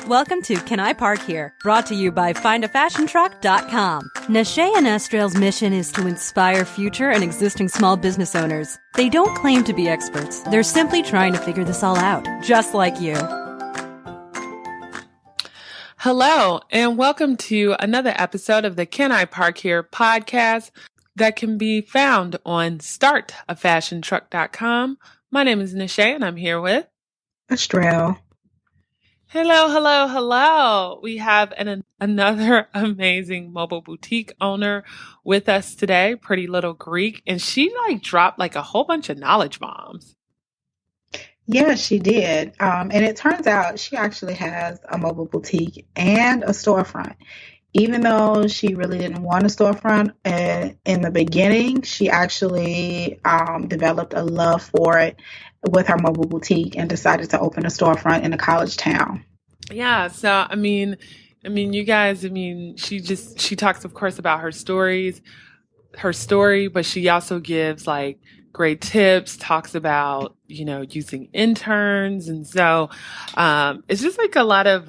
Welcome to Can I Park Here? Brought to you by findafashiontruck.com. Nashay and Estrell's mission is to inspire future and existing small business owners. They don't claim to be experts. They're simply trying to figure this all out, just like you. Hello, and welcome to another episode of the Can I Park Here podcast that can be found on startafashiontruck.com. My name is Nashay, and I'm here with Estrell. Hello. We have another amazing mobile boutique owner with us today, Pretty Little Greek, and she dropped a whole bunch of knowledge bombs. Yeah, she did. And it turns out she actually has a mobile boutique and a storefront. Even though she really didn't want a storefront in the beginning, she actually developed a love for it with her mobile boutique and decided to open a storefront in a college town. Yeah. So, I mean, you guys, she talks, of course, about her story, but she also gives great tips, talks about, using interns. And so, it's just a lot of,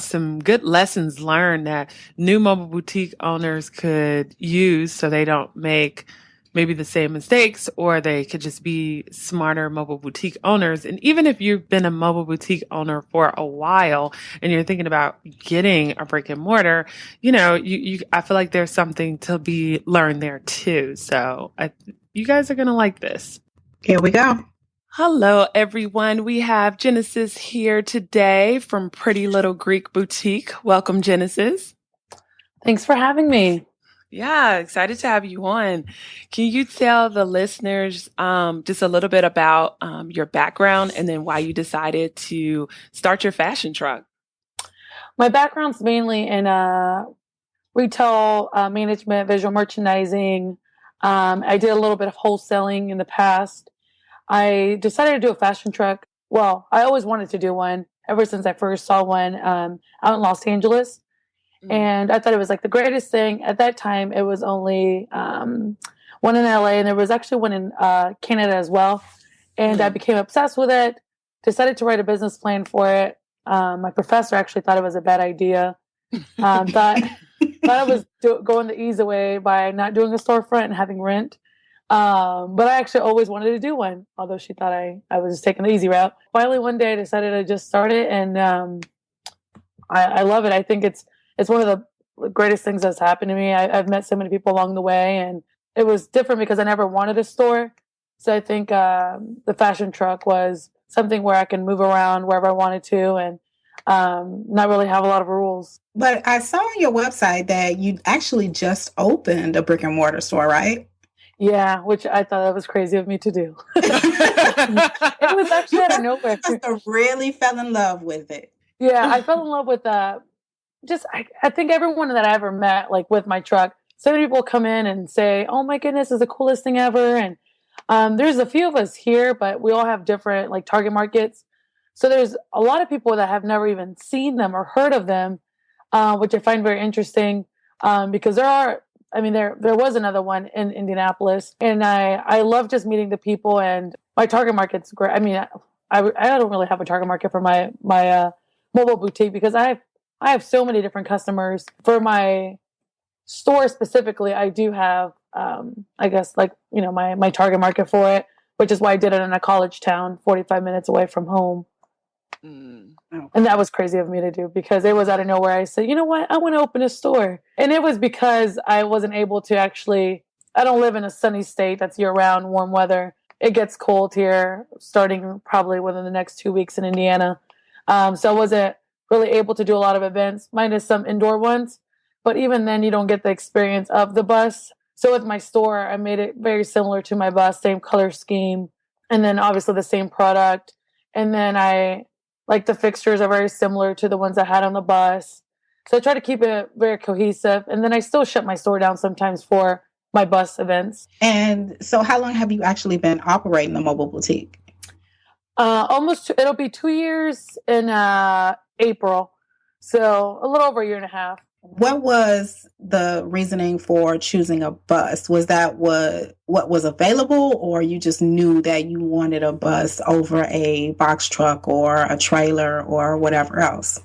some good lessons learned that new mobile boutique owners could use so they don't make maybe the same mistakes, or they could just be smarter mobile boutique owners. And even if you've been a mobile boutique owner for a while and you're thinking about getting a brick and mortar, I feel like there's something to be learned there too. So you guys are going to like this. Here we go. Hello, everyone. We have Genesis here today from Pretty Little Greek Boutique. Welcome, Genesis. Thanks for having me. Yeah, excited to have you on. Can you tell the listeners just a little bit about your background and then why you decided to start your fashion truck? My background's mainly in retail management, visual merchandising. I did a little bit of wholesaling in the past. I decided to do a fashion truck. Well, I always wanted to do one ever since I first saw one out in Los Angeles. And I thought it was the greatest thing. At that time, it was only one in LA, and there was actually one in Canada as well. And I became obsessed with it, decided to write a business plan for it. My professor actually thought it was a bad idea. Thought I was going the easy way by not doing a storefront and having rent. But I actually always wanted to do one, although she thought I was just taking the easy route. Finally, one day I decided to just start it, and I love it. I think it's one of the greatest things that's happened to me. I've met so many people along the way, and it was different because I never wanted a store. So I think the fashion truck was something where I can move around wherever I wanted to and not really have a lot of rules. But I saw on your website that you actually just opened a brick and mortar store, right? Yeah, which I thought that was crazy of me to do. It was actually out of nowhere. I really fell in love with it. Yeah, I fell in love with I think everyone that I ever met, with my truck, so many people come in and say, "Oh my goodness, this is the coolest thing ever." And there's a few of us here, but we all have different target markets. So there's a lot of people that have never even seen them or heard of them, which I find very interesting because there was another one in Indianapolis, and I love just meeting the people, and my target market's great. I don't really have a target market for my mobile boutique because I have so many different customers. For my store specifically, I do have, my target market for it, which is why I did it in a college town, 45 minutes away from home. And that was crazy of me to do because it was out of nowhere. I said, you know what? I want to open a store. And it was because I wasn't able to I don't live in a sunny state that's year round, warm weather. It gets cold here starting probably within the next 2 weeks in Indiana. So I wasn't really able to do a lot of events, minus some indoor ones. But even then, you don't get the experience of the bus. So with my store, I made it very similar to my bus, same color scheme, and then obviously the same product. And then the fixtures are very similar to the ones I had on the bus. So I try to keep it very cohesive. And then I still shut my store down sometimes for my bus events. And so how long have you actually been operating the mobile boutique? It'll be 2 years in April. So a little over a year and a half. What was the reasoning for choosing a bus? Was that what was available, or you just knew that you wanted a bus over a box truck or a trailer or whatever else?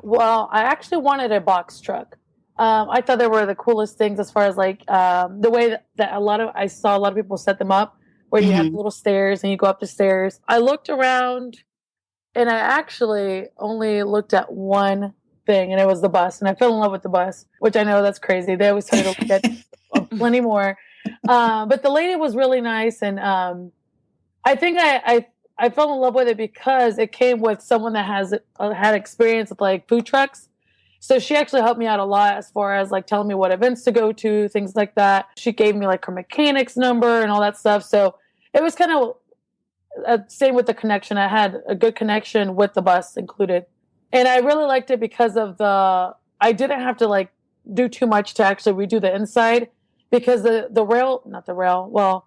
Well, I actually wanted a box truck. I thought they were the coolest things as far as like the way that I saw a lot of people set them up, where you have Hmm. little stairs and you go up the stairs. I looked around and I actually only looked at one thing, and it was the bus. And I fell in love with the bus, which I know that's crazy. They always tell you to look at plenty more. But the lady was really nice, and I think I fell in love with it because it came with someone that has had experience with like food trucks. So she actually helped me out a lot as far as like telling me what events to go to, things like that. She gave me like her mechanic's number and all that stuff. So it was kind of same with the connection. I had a good connection with the bus included. And I really liked it because of I didn't have to like do too much to actually redo the inside, because the rail, not the rail, well,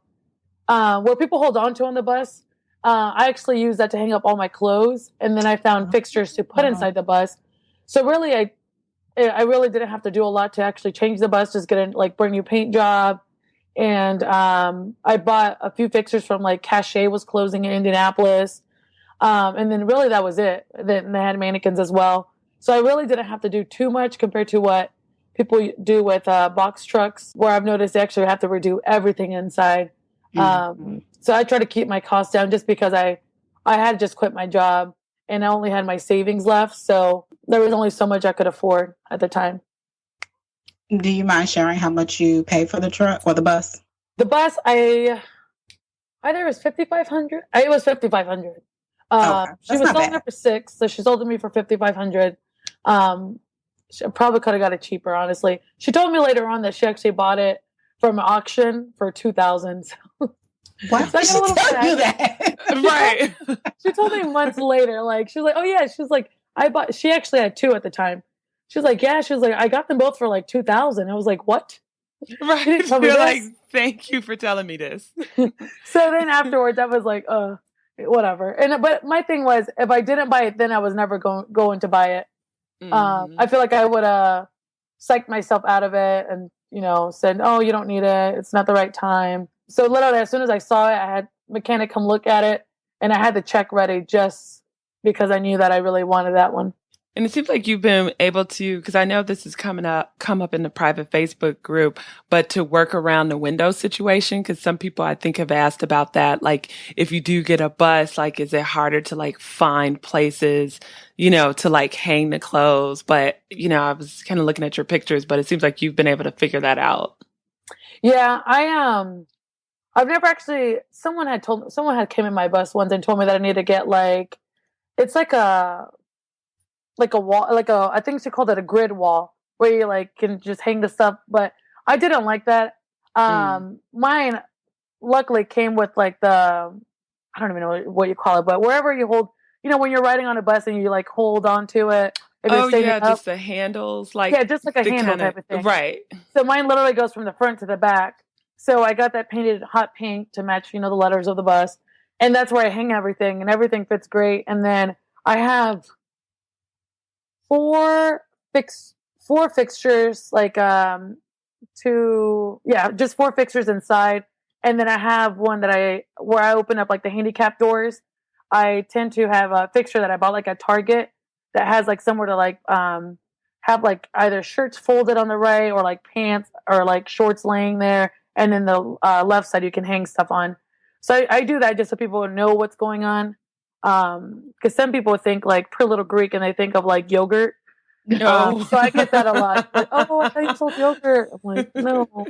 where people hold on to on the bus, I actually used that to hang up all my clothes. And then I found fixtures to put inside the bus. So really, I really didn't have to do a lot to actually change the bus, just get a like brand new paint job. And I bought a few fixtures from like Cache was closing in Indianapolis. And then really that was it. Then they had mannequins as well. So I really didn't have to do too much compared to what people do with box trucks, where I've noticed they actually have to redo everything inside. So I try to keep my costs down, just because I had just quit my job and I only had my savings left. So there was only so much I could afford at the time. Do you mind sharing how much you paid for the truck or the bus? The bus, either it was 5,500. It was 5,500. Okay, She was not selling bad. it for 6, so she sold it to me for 5,500. She probably could have got it cheaper, honestly. She told me later on that she actually bought it from an auction for 2,000. Why So I did got a she little tell you sad. that? Right. She told me months later, like she was like, "Oh yeah," she was like, "I bought." She actually had 2 at the time. She was like, "Yeah," she was like, "I got them both for like 2,000." I was like, "What?" Right. She didn't tell me You're this. like, thank you for telling me this. So then afterwards, I was like, whatever. And but my thing was, if I didn't buy it, then I was never going to buy it. I feel like I would psyched myself out of it, and said, "Oh, you don't need it. It's not the right time." So literally, as soon as I saw it, I had mechanic come look at it, and I had the check ready just because I knew that I really wanted that one. And it seems like you've been able to, because I know this is come up in the private Facebook group, but to work around the window situation, because some people I think have asked about that. Like, if you do get a bus, like, is it harder to like find places, to like hang the clothes? But, I was kind of looking at your pictures, but it seems like you've been able to figure that out. Yeah, I've never actually. Someone had came in my bus once and told me that I need to get like, it's like a wall, I think she called it a grid wall, where you like can just hang the stuff. But I didn't like that. Mine luckily came with like I don't even know what you call it, but wherever you hold, when you're riding on a bus and you like hold on to it. If Oh you're standing yeah, up, just the handles, like yeah, just like a handle type of thing. Right. So mine literally goes from the front to the back. So I got that painted hot pink to match, the letters of the bus, and that's where I hang everything, and everything fits great. And then I have four fixtures, like just 4 fixtures inside, and then I have one where I open up like the handicap doors. I tend to have a fixture that I bought like at Target that has like somewhere to like have like either shirts folded on the right, or like pants or like shorts laying there, and then the left side you can hang stuff on. So I do that just so people know what's going on. Because some people think like Poor Little Greek and they think of like yogurt. No. So I get that a lot. Like, oh, I thought you sold yogurt. I'm like, no.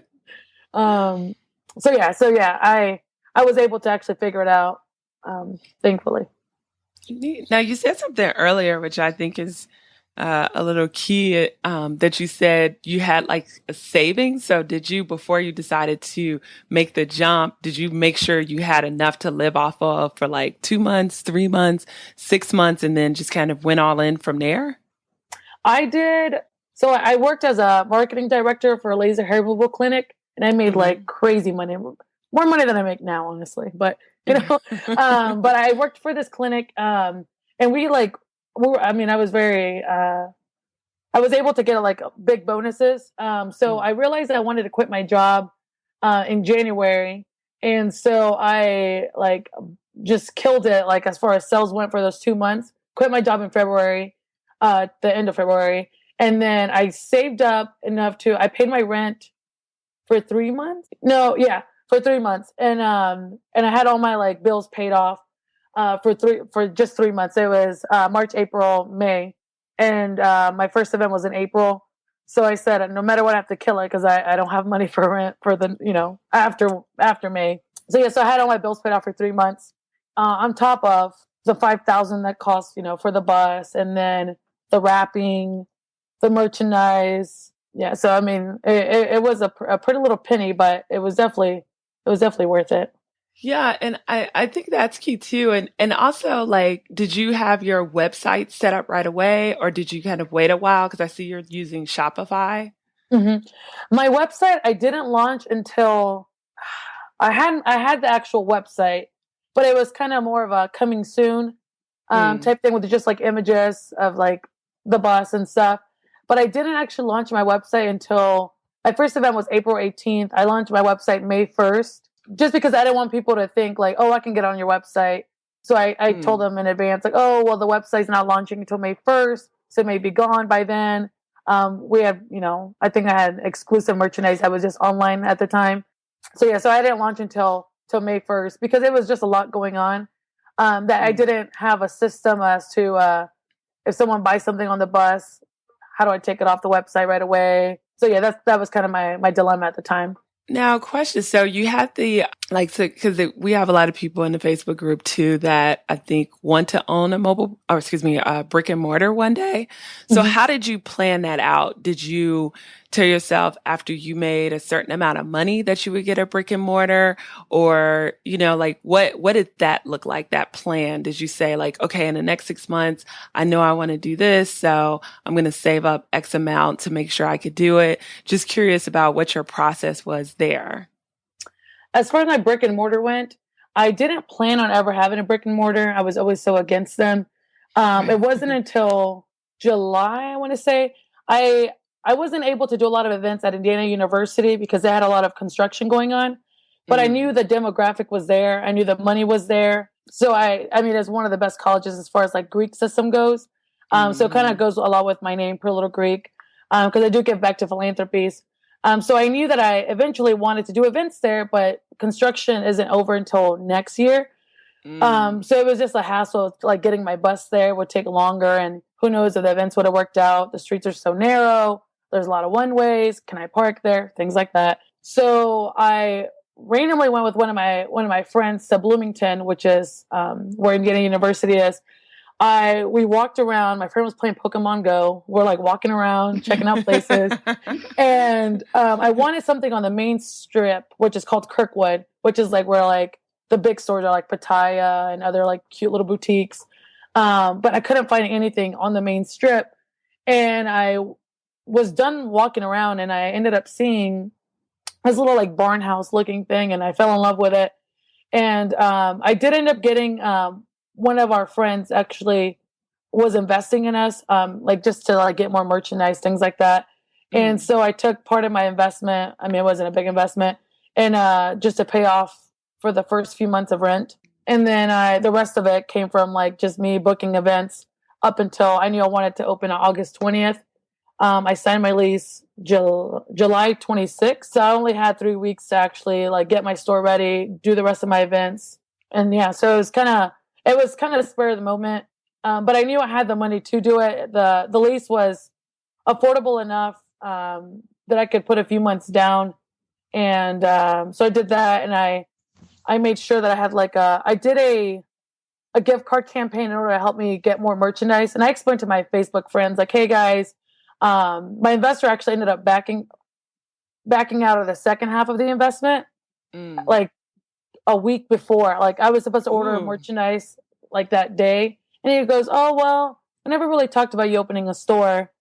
So yeah, I was able to actually figure it out, thankfully. Now you said something earlier, which I think is a little key, that you said you had like a savings. So did you, before you decided to make the jump, did you make sure you had enough to live off of for like 2 months, 3 months, 6 months, and then just kind of went all in from there? I did. So I worked as a marketing director for a laser hair removal clinic, and I made like crazy money, more money than I make now, honestly. But but I worked for this clinic, and I was very I was able to get like big bonuses. So I realized I wanted to quit my job in January, and so I like just killed it. Like as far as sales went for those 2 months, quit my job in February, the end of February, and then I saved up enough I paid my rent for 3 months. No, yeah, for 3 months, and I had all my like bills paid off for just 3 months. It was March, April, May, and my first event was in April. So I said, no matter what, I have to kill it because I don't have money for rent for the after May. So yeah, so I had all my bills paid off for 3 months, on top of the $5,000 that cost for the bus, and then the wrapping, the merchandise. Yeah, so I mean, it was a pretty little penny, but it was definitely worth it. Yeah, and I think that's key too. And also, like, did you have your website set up right away, or did you kind of wait a while? Because I see you're using Shopify. Mm-hmm. My website I didn't launch until I had the actual website, but it was kind of more of a coming soon type thing with just like images of like the bus and stuff. But I didn't actually launch my website until my first event was April 18th. I launched my website May 1st, just because I didn't want people to think like, oh, I can get on your website. So I told them in advance, like, oh, well, the website's not launching until May 1st, so it may be gone by then. We have, I think I had exclusive merchandise that was just online at the time. So yeah, so I didn't launch until May 1st because it was just a lot going on. That I didn't have a system as to if someone buys something on the bus, how do I take it off the website right away? So yeah, that was kind of my dilemma at the time. Now, question. So you have because we have a lot of people in the Facebook group too that I think want to own a brick and mortar one day. So how did you plan that out? Did you tell yourself after you made a certain amount of money that you would get a brick and mortar, or, like what did that look like, that plan? Did you say like, okay, in the next 6 months, I know I want to do this, so I'm going to save up X amount to make sure I could do it? Just curious about what your process was there. As far as my brick and mortar went, I didn't plan on ever having a brick and mortar. I was always so against them. It wasn't until July, I want to say, I wasn't able to do a lot of events at Indiana University because they had a lot of construction going on. But I knew the demographic was there. I knew the money was there. So I mean, it's one of the best colleges as far as like Greek system goes. So it kind of goes a lot with my name, Poor Little Greek, because I do give back to philanthropies. So I knew that I eventually wanted to do events there, but construction isn't over until next year. So it was just a hassle. Like getting my bus there would take longer, and who knows if the events would have worked out. The streets are so narrow. There's a lot of one ways. Can I park there? Things like that. So I randomly went with one of my friends to Bloomington, which is where Indiana University is. We walked around. My friend was playing Pokemon Go. We're like walking around, checking out places. And I wanted something on the main strip, which is called Kirkwood, which is like where like the big stores are, like Pattaya and other like cute little boutiques. But I couldn't find anything on the main strip. And I was done walking around, and I ended up seeing this little like barn house looking thing, and I fell in love with it. And I did end up getting one of our friends actually was investing in us, like just to like get more merchandise, things like that. And so I took part of my investment. I mean, it wasn't a big investment, and just to pay off for the first few months of rent. And then the rest of it came from like just me booking events up until I knew I wanted to open on August 20th. I signed my lease July 26th. So I only had 3 weeks to actually like get my store ready, do the rest of my events. And yeah, so it was kind of spur of the moment. But I knew I had the money to do it. The lease was affordable enough that I could put a few months down. And so I did that, and I made sure that I had like I did a gift card campaign in order to help me get more merchandise. And I explained to my Facebook friends, like, hey guys, my investor actually ended up backing out of the second half of the investment, like a week before. Like I was supposed to order merchandise like that day. And he goes, oh, well, I never really talked about you opening a store.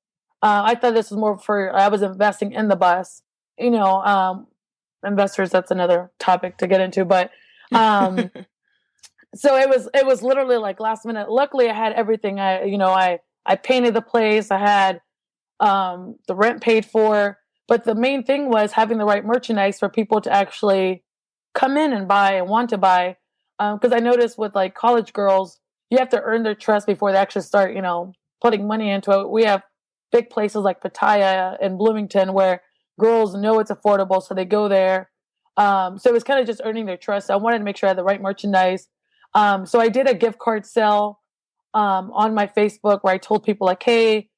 I thought this was more for, I was investing in the bus, investors. That's another topic to get into. But, so it was literally like last minute. Luckily I had everything. I painted the place. I had the rent paid for. But the main thing was having the right merchandise for people to actually come in and buy and want to buy. Because I noticed with like college girls, you have to earn their trust before they actually start, putting money into it. We have big places like Pattaya and Bloomington where girls know it's affordable, so they go there. So it was kind of just earning their trust. So I wanted to make sure I had the right merchandise. So I did a gift card sale on my Facebook where I told people like, hey,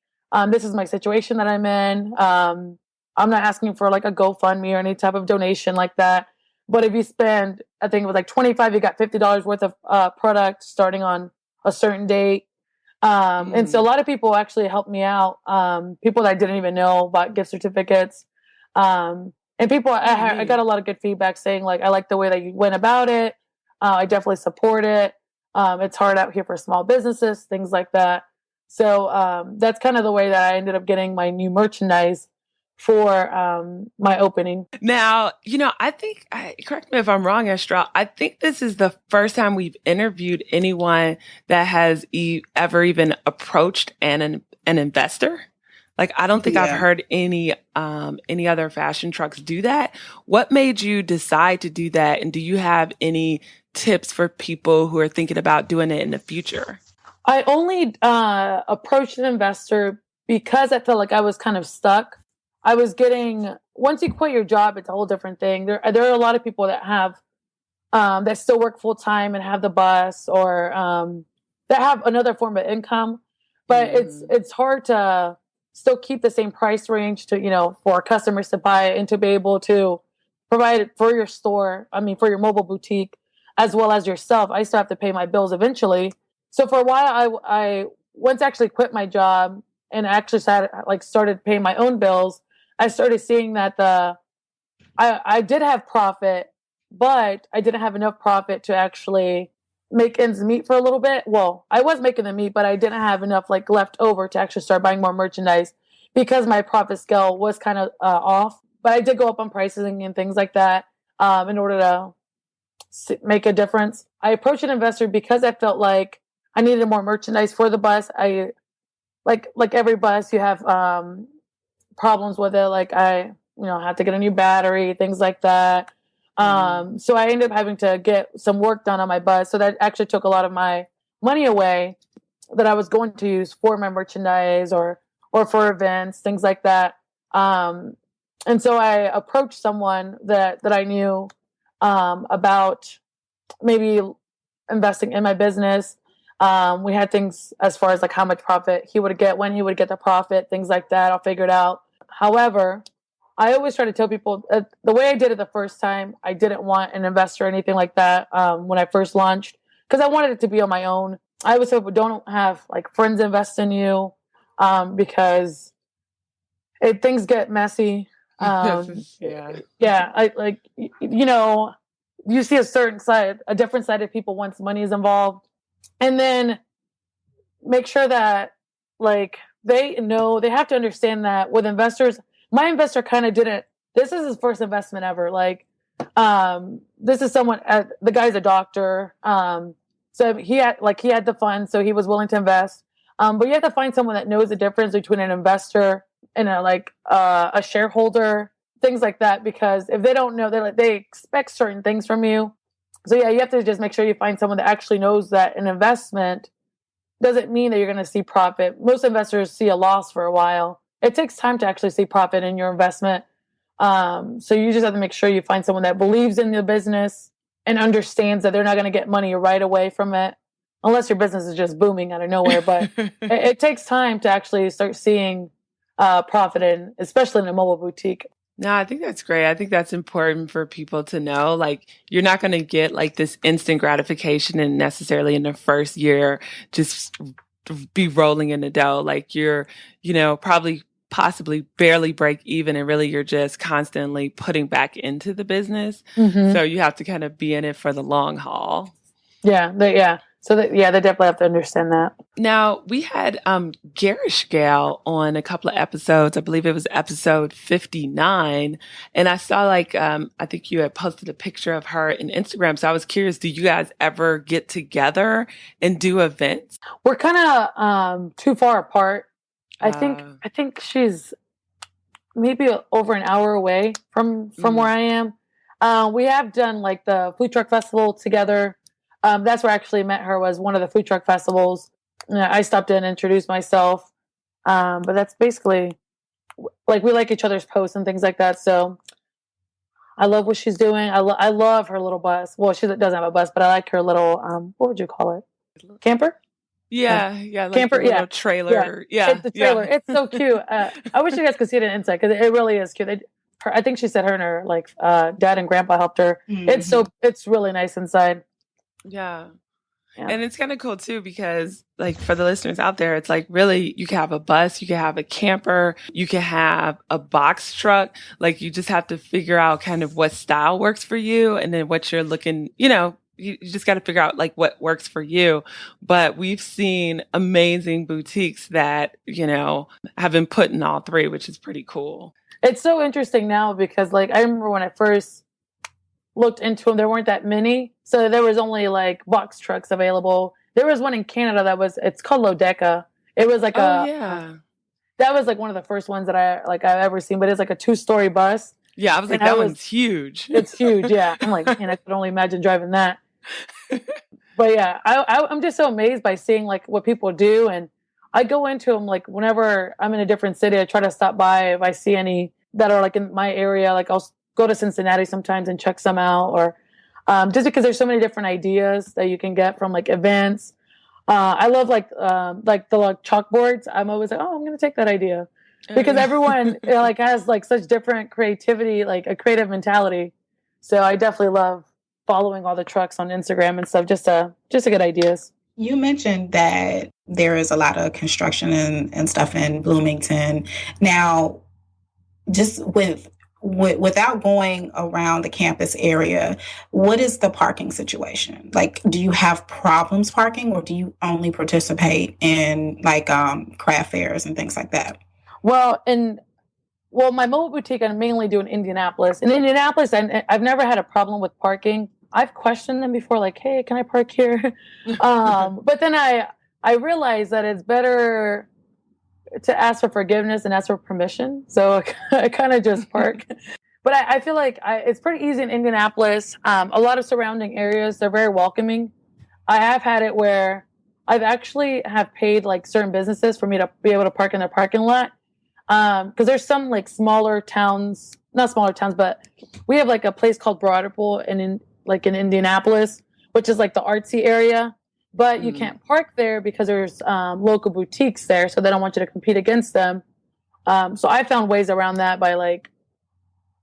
this is my situation that I'm in. I'm not asking for like a GoFundMe or any type of donation like that. But if you spend, I think it was like 25, you got $50 worth of product starting on a certain date. And so a lot of people actually helped me out. People that I didn't even know bought gift certificates. And people, I got a lot of good feedback saying like, I like the way that you went about it. I definitely support it. It's hard out here for small businesses, things like that. So that's kind of the way that I ended up getting my new merchandise for my opening. Now, I think, correct me if I'm wrong, Estrella, I think this is the first time we've interviewed anyone that has ever even approached an investor. Like, I don't think I've heard any other fashion trucks do that. What made you decide to do that? And do you have any tips for people who are thinking about doing it in the future? I only approached an investor because I felt like I was kind of stuck. I was once you quit your job, it's a whole different thing. There are a lot of people that have, that still work full time and have the bus or that have another form of income. But it's hard to still keep the same price range to, for customers to buy and to be able to provide it for your store. I mean, for your mobile boutique as well as yourself. I still have to pay my bills eventually. So for a while, I once actually quit my job and actually started paying my own bills. I started seeing that I did have profit, but I didn't have enough profit to actually make ends meet for a little bit. Well, I was making them meet, but I didn't have enough left over to actually start buying more merchandise because my profit scale was kind of off. But I did go up on pricing and things like that in order to make a difference. I approached an investor because I felt like I needed more merchandise for the bus. I like every bus, you have problems with it. Like I have to get a new battery, things like that. So I ended up having to get some work done on my bus. So that actually took a lot of my money away that I was going to use for my merchandise or for events, things like that. And so I approached someone that I knew about maybe investing in my business. We had things as far as how much profit he would get, when he would get the profit, things like that. I'll figure it out. However, I always try to tell people the way I did it the first time, I didn't want an investor or anything like that when I first launched because I wanted it to be on my own. I always say, don't have friends invest in you because things get messy. Yeah. You see a different side of people once money is involved. And then make sure that they know, they have to understand that with investors, my investor kind of didn't, this is his first investment ever. This is someone, the guy's a doctor. So he had the funds, so he was willing to invest. But you have to find someone that knows the difference between an investor and a shareholder, things like that, because if they don't know, they expect certain things from you. So yeah, you have to just make sure you find someone that actually knows that an investment doesn't mean that you're going to see profit. Most investors see a loss for a while. It takes time to actually see profit in your investment. So you just have to make sure you find someone that believes in the business and understands that they're not going to get money right away from it, unless your business is just booming out of nowhere. But it takes time to actually start seeing profit especially in a mobile boutique. No, I think that's great. I think that's important for people to know. You're not going to get this instant gratification and necessarily in the first year just be rolling in the dough. You're, probably possibly barely break even, and really you're just constantly putting back into the business. Mm-hmm. So you have to kind of be in it for the long haul. Yeah. So they definitely have to understand that. Now, we had Garish Gal on a couple of episodes. I believe it was episode 59. And I saw I think you had posted a picture of her in Instagram. So I was curious, do you guys ever get together and do events? We're kind of too far apart. I think she's maybe over an hour away from where I am. We have done like the food truck festival together. That's where I actually met her, was one of the food truck festivals. I stopped in and introduced myself. But that's basically, like, we like each other's posts and things like that. So I love what she's doing. I love her little bus. Well, she doesn't have a bus, but I like her little, what would you call it? Camper? Yeah, like camper, little trailer. Yeah, it's the trailer. It's so cute. I wish you guys could see it inside because it really is cute. I think she said her and her dad and grandpa helped her. Mm-hmm. It's really nice inside. Yeah. And it's kind of cool too, because like for the listeners out there, it's like really you can have a bus, you can have a camper, you can have a box truck. Like you just have to figure out kind of what style works for you, and then what you're looking, you just got to figure out like what works for you. But we've seen amazing boutiques that, have been put in all three, which is pretty cool. It's so interesting now because like I remember when I first looked into them, there weren't that many. So there was only like box trucks available. There was one in Canada it's called Lodeca. It was like that was like one of the first ones that I've ever seen, but it's like a 2-story bus. Yeah, I was like, that one's huge. It's huge, yeah. I'm like, man, I could only imagine driving that. But yeah, I'm just so amazed by seeing like what people do, and I go into them like whenever I'm in a different city. I try to stop by if I see any that are like in my area. Like I'll go to Cincinnati sometimes and check some out, or just because there's so many different ideas that you can get from like events. I love like the chalkboards. I'm always like, oh, I'm going to take that idea because everyone like has like such different creativity, like a creative mentality. So I definitely love following all the trucks on Instagram and stuff just to get ideas. You mentioned that there is a lot of construction and stuff in Bloomington. Now, just without going around the campus area, what is the parking situation? Like, do you have problems parking, or do you only participate in like craft fairs and things like that? Well, my mobile boutique, I mainly do in Indianapolis. In Indianapolis, I've never had a problem with parking. I've questioned them before, like, hey, can I park here? But then I realized that it's better to ask for forgiveness and ask for permission. So I kind of just park. But I feel like it's pretty easy in Indianapolis. A lot of surrounding areas, they're very welcoming. I have had it where I've actually have paid like certain businesses for me to be able to park in their parking lot. Because there's some like smaller towns, not smaller towns, but we have like a place called Broadpool in Indianapolis, which is like the artsy area. But you can't park there because there's local boutiques there, so they don't want you to compete against them. So I found ways around that by like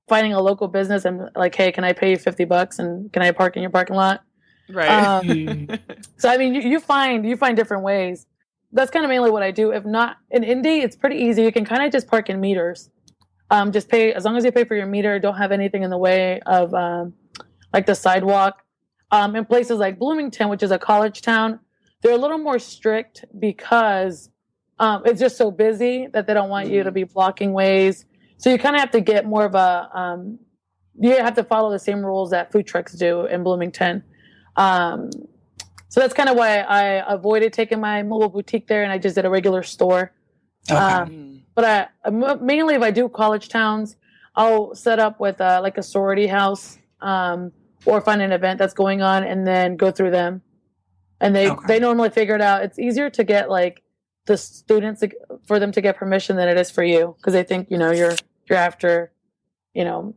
finding a local business and like, hey, can I pay you $50 and can I park in your parking lot? Right. So I mean, you find different ways. That's kind of mainly what I do. If not in Indy, it's pretty easy. You can kind of just park in meters. Just pay as long as you pay for your meter. Don't have anything in the way of like the sidewalk. In places like Bloomington, which is a college town, they're a little more strict because it's just so busy that they don't want you to be blocking ways. So you kind of have to get more of you have to follow the same rules that food trucks do in Bloomington. So that's kind of why I avoided taking my mobile boutique there, and I just did a regular store. Okay. But mainly if I do college towns, I'll set up with like a sorority house, or find an event that's going on and then go through them. And they normally figure it out. It's easier to get like the students for them to get permission than it is for you, because they think, you're after,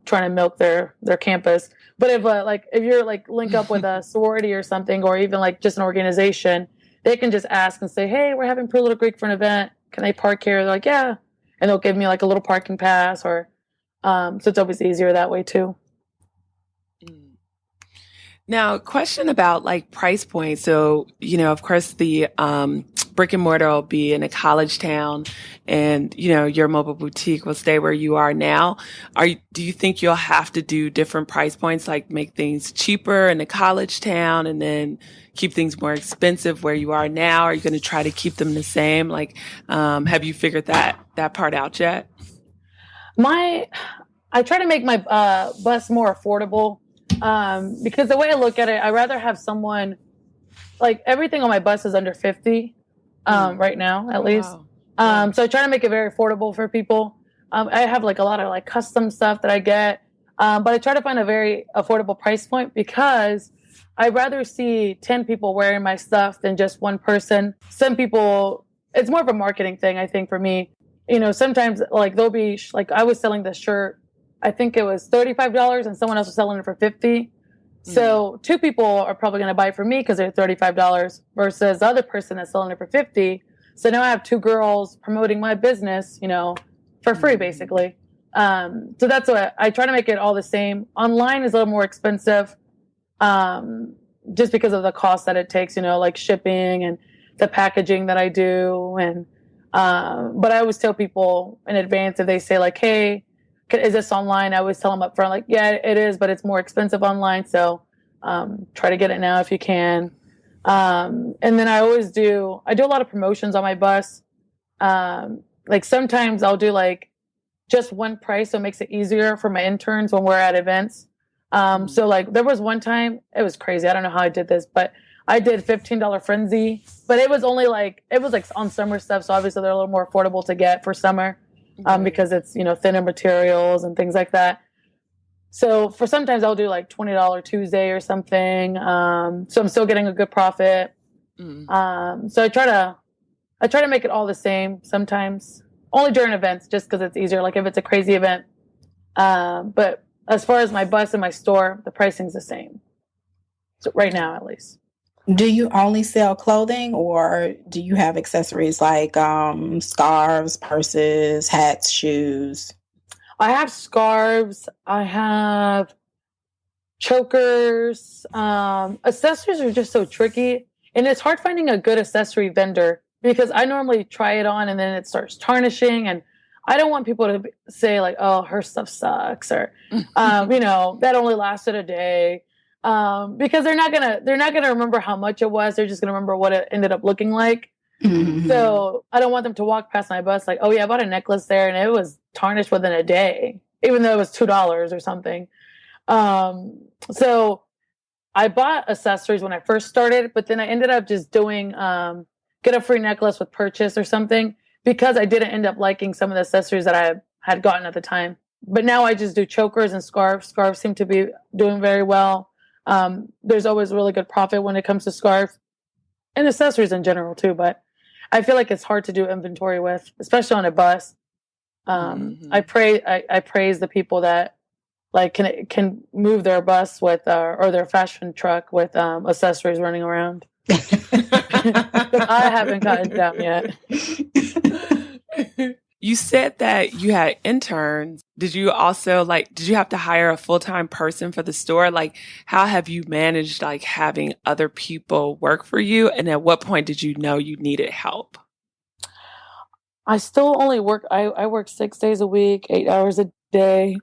trying to milk their campus. But if you're like link up with a sorority or something, or even like just an organization, they can just ask and say, hey, we're having Poor Little Greek for an event. Can I park here? They're like, yeah. And they'll give me like a little parking pass or, so it's always easier that way too. Now, question about like price points. So, of course, the brick and mortar will be in a college town, and your mobile boutique will stay where you are now. Do you think you'll have to do different price points, like make things cheaper in a college town and then keep things more expensive where you are now? Are you going to try to keep them the same? Like, have you figured that part out yet? I try to make my bus more affordable. Because the way I look at it, I'd rather have someone like everything on my bus is under 50, right now, at least. So I try to make it very affordable for people. I have like a lot of like custom stuff that I get, but I try to find a very affordable price point because I'd rather see 10 people wearing my stuff than just one person. Some people, it's more of a marketing thing, I think, for me. You know, sometimes like there'll be like I was selling the shirt, I think it was $35 and someone else was selling it for 50. So two people are probably going to buy it from me because they're $35 versus the other person that's selling it for 50. So now I have two girls promoting my business, you know, for free, basically. So that's what I try to make it all the same. Online is a little more expensive, just because of the cost that it takes, you know, like shipping and the packaging that I do. And, but I always tell people in advance if they say like, hey, is this online? I always tell them up front, like, yeah, it is, but it's more expensive online. So, try to get it now if you can. And then I do a lot of promotions on my bus. Like sometimes I'll do like just one price. So it makes it easier for my interns when we're at events. So like there was one time, it was crazy. I don't know how I did this, but I did $15 frenzy, but it was like on summer stuff. So obviously they're a little more affordable to get for summer, because it's, you know, thinner materials and things like that. So for sometimes I'll do like $20 Tuesday or something. So I'm still getting a good profit. So I try to make it all the same sometimes, only during events, just because it's easier. Like if it's a crazy event. But as far as my bus and my store, the pricing's the same. So right now, at least. Do you only sell clothing or do you have accessories like scarves, purses, hats, shoes? I have scarves. I have chokers. Accessories are just so tricky. And it's hard finding a good accessory vendor because I normally try it on and then it starts tarnishing. And I don't want people to say like, oh, her stuff sucks or, you know, that only lasted a day. Because they're not gonna remember how much it was. They're just gonna remember what it ended up looking like. So I don't want them to walk past my bus like, oh yeah, I bought a necklace there and it was tarnished within a day, even though it was $2 or something. So I bought accessories when I first started, but then I ended up just doing get a free necklace with purchase or something because I didn't end up liking some of the accessories that I had gotten at the time. But now I just do chokers and scarves. Scarves seem to be doing very well. There's always really good profit when it comes to scarves and accessories in general too, but I feel like it's hard to do inventory with, especially on a bus. I praise the people that like can move their bus with or their fashion truck with accessories running around. I haven't gotten down yet. You said that you had interns. Did you have to hire a full-time person for the store? Like, how have you managed like having other people work for you? And at what point did you know you needed help? I still only work, I work 6 days a week, 8 hours a day.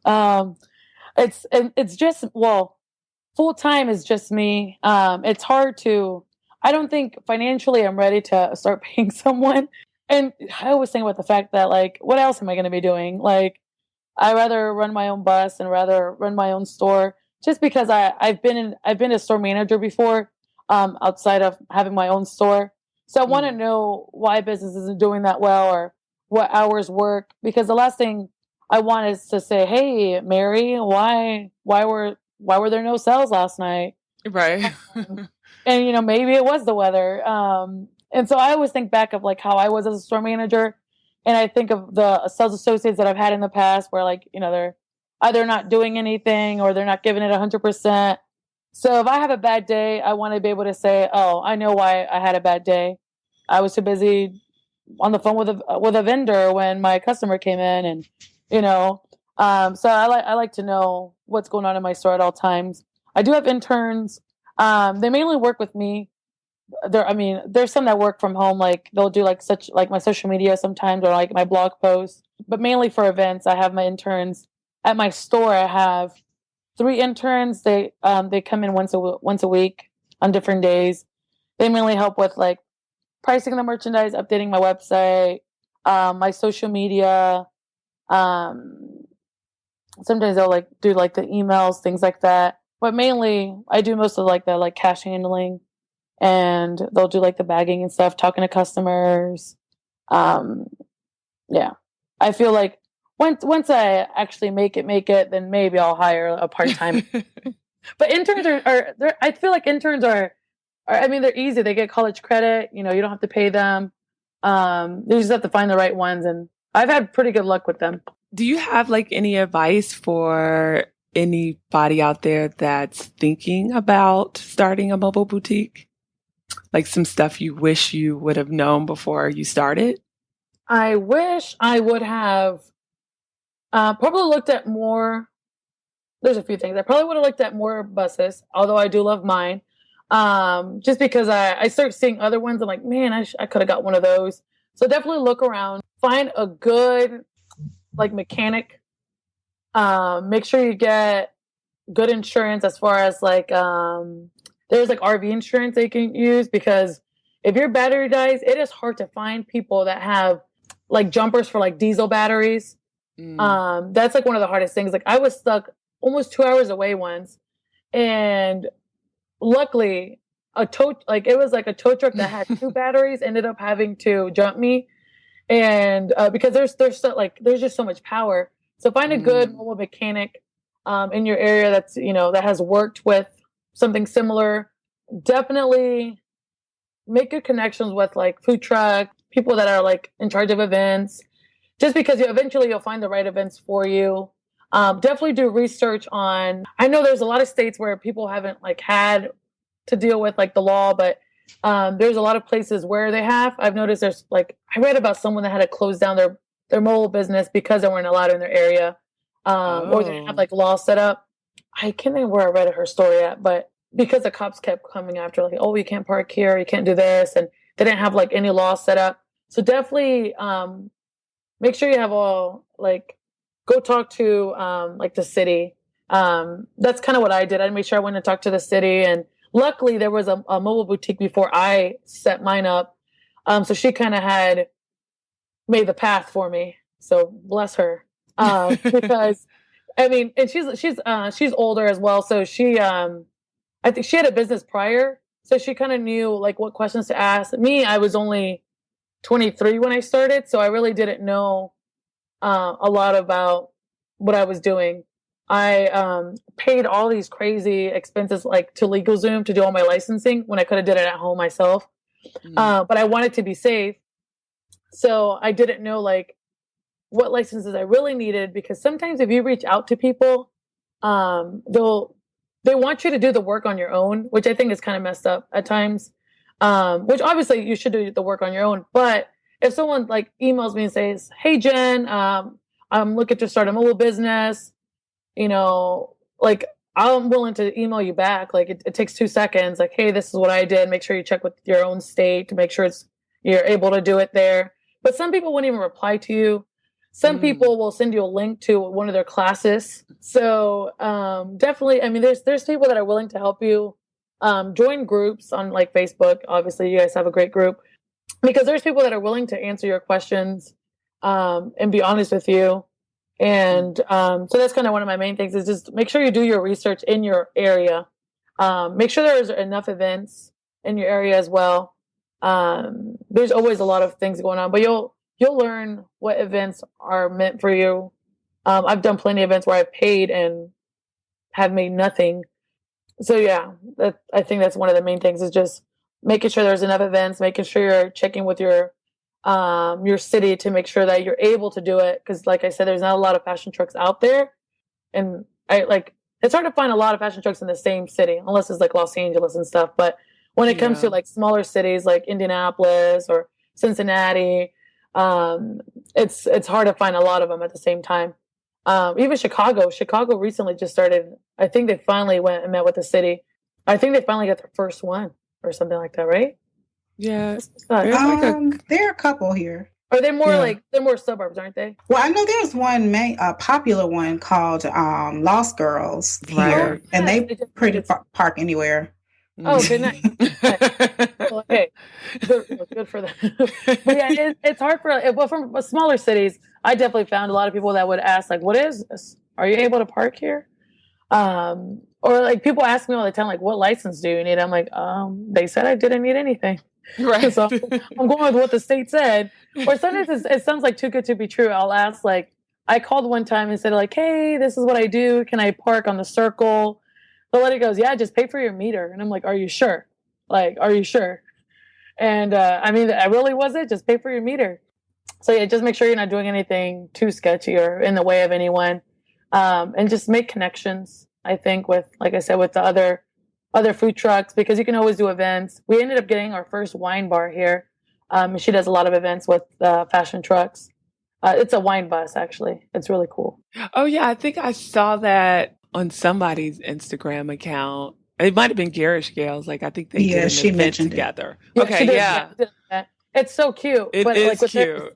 It's just, well, full-time is just me. It's hard to, I don't think financially I'm ready to start paying someone. And I always think about the fact that, like, what else am I going to be doing? Like, I rather run my own bus and rather run my own store, just because I've been a store manager before, outside of having my own store. So I want to know why business isn't doing that well or what hours work, because the last thing I want is to say, "Hey, Mary, why were there no sales last night?" Right. And you know, maybe it was the weather. And so I always think back of like how I was as a store manager, and I think of the sales associates that I've had in the past where, like, you know, they're either not doing anything or they're not giving it 100%. So if I have a bad day, I want to be able to say, oh, I know why I had a bad day. I was too busy on the phone with a vendor when my customer came in, and you know, so I like to know what's going on in my store at all times. I do have interns. They mainly work with me. There's some that work from home, like they'll do like my social media sometimes or like my blog posts, but mainly for events, I have my interns. At my store, I have 3 interns. They come in once a week on different days. They mainly help with like pricing the merchandise, updating my website, my social media. Sometimes they'll like do like the emails, things like that. But mainly I do most of like the like cash handling. And they'll do like the bagging and stuff, talking to customers. Yeah. I feel like once I actually make it, then maybe I'll hire a part-time. But interns I feel like interns are, I mean, they're easy. They get college credit. You don't have to pay them. You just have to find the right ones. And I've had pretty good luck with them. Do you have like any advice for anybody out there that's thinking about starting a mobile boutique? Like some stuff you wish you would have known before you started? I wish I would have probably looked at more. There's a few things. I probably would have looked at more buses, although I do love mine. Just because I start seeing other ones. I'm like, man, I could have got one of those. So definitely look around, find a good like mechanic. Make sure you get good insurance as far as like, there's like RV insurance that you can use, because if your battery dies, it is hard to find people that have like jumpers for like diesel batteries. That's like one of the hardest things. Like I was stuck almost 2 hours away once, and luckily it was like a tow truck that had 2 batteries ended up having to jump me. And because there's just so much power. So find a good mobile mechanic in your area that's, that has worked with something similar. Definitely make good connections with like food truck people that are like in charge of events, just because eventually you'll find the right events for you. Definitely do research on, I know there's a lot of states where people haven't like had to deal with like the law, but there's a lot of places where they have. I've noticed there's like, I read about someone that had to close down their mobile business because they weren't allowed in their area, or they didn't have like laws set up. I can't think where I read her story at, but because the cops kept coming after, like, oh, you can't park here, you can't do this, and they didn't have like any laws set up. So definitely make sure you have all like, go talk to like the city. That's kind of what I did. I made sure I went and talked to the city, and luckily there was a mobile boutique before I set mine up. So she kind of had made the path for me. So bless her. Because I mean, and she's older as well. So she, I think she had a business prior. So she kind of knew like what questions to ask me. I was only 23 when I started. So I really didn't know a lot about what I was doing. I paid all these crazy expenses like to LegalZoom to do all my licensing when I could have did it at home myself. But I wanted to be safe. So I didn't know like what licenses I really needed, because sometimes if you reach out to people, they want you to do the work on your own, which I think is kind of messed up at times. Which obviously you should do the work on your own. But if someone like emails me and says, "Hey Jen, I'm looking to start a mobile business," like I'm willing to email you back. Like it takes 2 seconds. Like, hey, this is what I did. Make sure you check with your own state to make sure you're able to do it there. But some people won't even reply to you. Some people will send you a link to one of their classes. So definitely, I mean, there's people that are willing to help you. Join groups on like Facebook. Obviously, you guys have a great group, because there's people that are willing to answer your questions and be honest with you. And so that's kind of one of my main things, is just make sure you do your research in your area. Make sure there's enough events in your area as well. There's always a lot of things going on, but you'll learn what events are meant for you. I've done plenty of events where I've paid and have made nothing. So yeah, I think that's one of the main things, is just making sure there's enough events, making sure you're checking with your city to make sure that you're able to do it. Cause like I said, there's not a lot of fashion trucks out there. And it's hard to find a lot of fashion trucks in the same city, unless it's like Los Angeles and stuff. But when it comes to like smaller cities like Indianapolis or Cincinnati, it's hard to find a lot of them at the same time. Even Chicago recently just started. I think they finally went and met with the city. I think they finally got their first one or something like that, right? Yeah. There are a couple here. Are they more like, they're more suburbs, aren't they? Well, I know there's one popular one called Lost Girls here, Right. and they pretty park anywhere. Oh, good night. Well, okay, good for them. But yeah, it's hard from smaller cities. I definitely found a lot of people that would ask, like, "What is this? Are you able to park here?" Or like people ask me all the time, like, "What license do you need?" I'm like, "They said I didn't need anything." Right. So I'm going with what the state said. Or sometimes it sounds like too good to be true. I'll ask, like, I called one time and said, like, hey, this is what I do. Can I park on the circle? The lady goes, yeah, just pay for your meter. And I'm like, are you sure? Like, are you sure? And I mean, I really was it. Just pay for your meter. So yeah, just make sure you're not doing anything too sketchy or in the way of anyone. And just make connections, I think, with, like I said, with the other food trucks, because you can always do events. We ended up getting our first wine bar here. And she does a lot of events with fashion trucks. It's a wine bus, actually. It's really cool. Oh, yeah. I think I saw that on somebody's Instagram account. It might have been Garish Gales. Like, I think they did an she event mentioned together. Yeah, Okay, she did, yeah. she did that. It's so cute. It but is like with cute. This,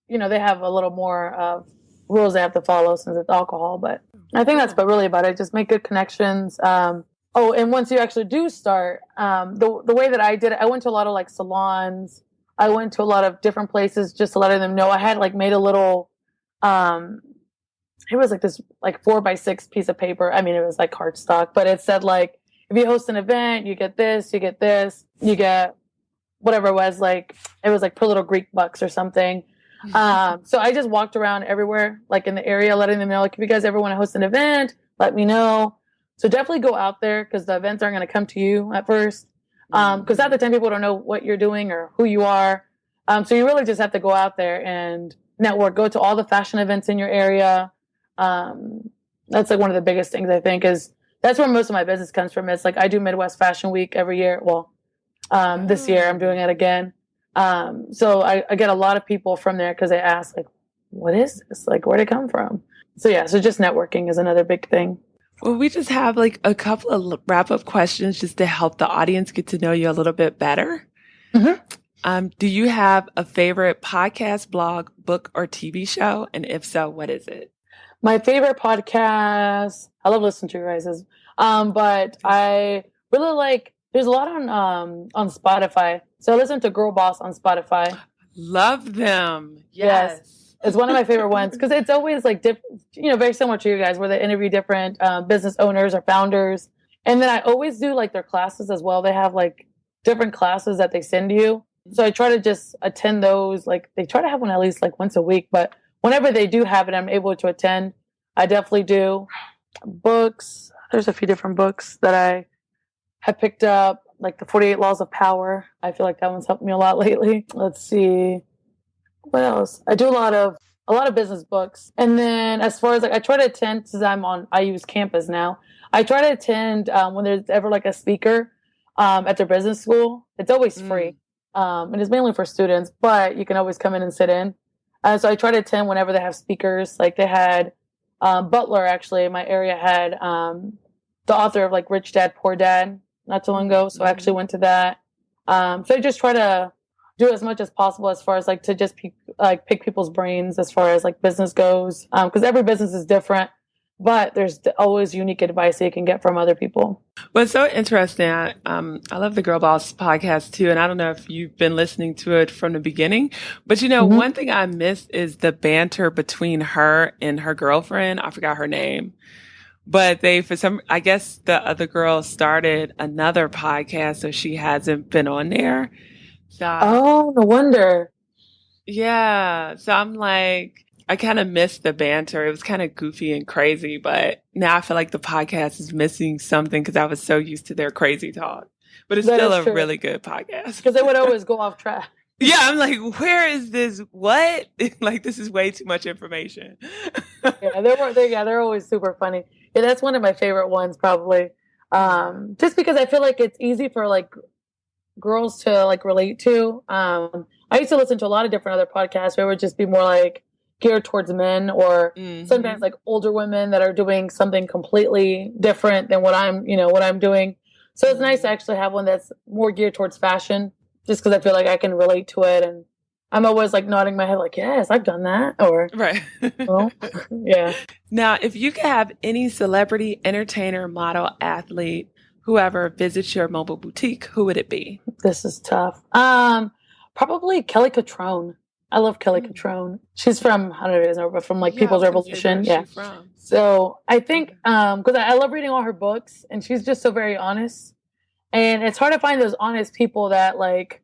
you know, they have a little more rules they have to follow since it's alcohol. But I think that's really about it. Just make good connections. Oh, and once you actually do start, the way that I did it, I went to a lot of like salons. I went to a lot of different places just to let them know. I had like made a little, it was like this like 4x6 piece of paper. I mean, it was like cardstock, but it said like, if you host an event, you get this, you get this, you get whatever it was, like, it was like per little Greek bucks or something. So I just walked around everywhere, like in the area, letting them know, like, if you guys ever want to host an event, let me know. So definitely go out there, because the events aren't going to come to you at first. Because at the time, people don't know what you're doing or who you are. So you really just have to go out there and network, go to all the fashion events in your area. That's like one of the biggest things, I think, is that's where most of my business comes from. It's like, I do Midwest Fashion Week every year. Well, this year I'm doing it again. So I get a lot of people from there because they ask, like, what is this? Like, where'd it come from? So yeah, so just networking is another big thing. Well, we just have like a couple of wrap-up questions just to help the audience get to know you a little bit better. Mm-hmm. Do you have a favorite podcast, blog, book, or TV show? And if so, what is it? My favorite podcast, I love listening to you guys', but I really like, there's a lot on Spotify. So I listen to Girlboss on Spotify. Love them. Yes. It's one of my favorite ones because it's always like different, you know, very similar to you guys, where they interview different business owners or founders. And then I always do like their classes as well. They have like different classes that they send you. So I try to just attend those. Like, they try to have one at least like once a week, but whenever they do have it, I'm able to attend. I definitely do. Books. There's a few different books that I have picked up, like the 48 Laws of Power. I feel like that one's helped me a lot lately. Let's see. What else? I do a lot of business books. And then as far as like, I try to attend, since I use Campus now. I try to attend when there's ever like a speaker at their business school. It's always free. And it's mainly for students, but you can always come in and sit in. So I try to attend whenever they have speakers. Like they had Butler, actually, in my area had the author of like Rich Dad, Poor Dad not too long ago. So I actually went to that. So I just try to do as much as possible as far as like to just pick people's brains as far as like business goes. Because every business is different, but there's always unique advice that you can get from other people. Well, it's so interesting. I love the Girlboss podcast too. And I don't know if you've been listening to it from the beginning, but you know, one thing I miss is the banter between her and her girlfriend. I forgot her name, but I guess the other girl started another podcast, so she hasn't been on there. So, oh, no wonder. Yeah. So I'm like, I kind of missed the banter. It was kind of goofy and crazy, but now I feel like the podcast is missing something because I was so used to their crazy talk. But it's still a really good podcast. Because they would always go off track. Yeah, I'm like, where is this? What? Like, this is way too much information. They're always super funny. Yeah, that's one of my favorite ones, probably. Just because I feel like it's easy for like girls to like relate to. I used to listen to a lot of different other podcasts where it would just be more like geared towards men, or sometimes like older women that are doing something completely different than what I'm doing. So it's nice to actually have one that's more geared towards fashion, just because I feel like I can relate to it. And I'm always like nodding my head like, yes, I've done that. Or, right. Well, yeah. Now, if you could have any celebrity, entertainer, model, athlete, whoever visits your mobile boutique, who would it be? This is tough. Probably Kelly Catrone. I love Kelly Catrone. She's from, I don't know if you guys know, but from like People's Revolution. Yeah. So I think, because I love reading all her books, and she's just so very honest. And it's hard to find those honest people that like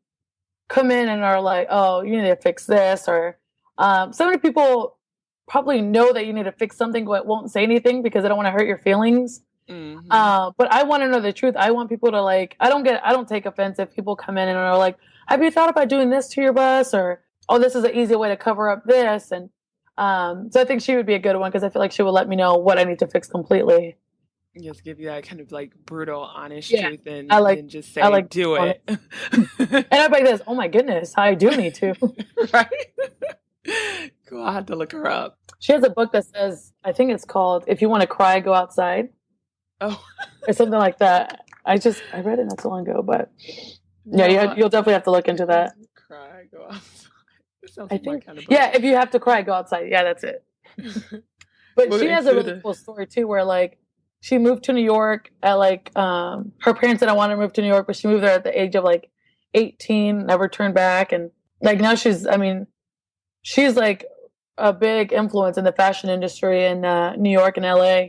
come in and are like, oh, you need to fix this, or so many people probably know that you need to fix something but won't say anything because they don't want to hurt your feelings. Mm-hmm. But I want to know the truth. I want people to like, I don't take offense if people come in and are like, have you thought about doing this to your bus? Or, oh, this is an easy way to cover up this. And so I think she would be a good one because I feel like she would let me know what I need to fix completely. Just give you that kind of like brutal, honest Yeah, truth, and I like, and just say, I like, do it. and I'm like this. Oh my goodness, I do need to. Right? Cool. I'll have to look her up. She has a book that says, I think it's called "If You Want to Cry, Go Outside," Oh, or something like that. I read it not so long ago, but yeah, you'll definitely have to look into that. Cry, go outside. That sounds I like my think, kind of book. yeah, if you have to cry, go outside. Yeah, that's it. But We'll she has a include really it. cool story too, where like she moved to New York at like her parents didn't want her to move to New York, but she moved there at the age of like 18, never turned back, and like now she's like a big influence in the fashion industry in New York and LA.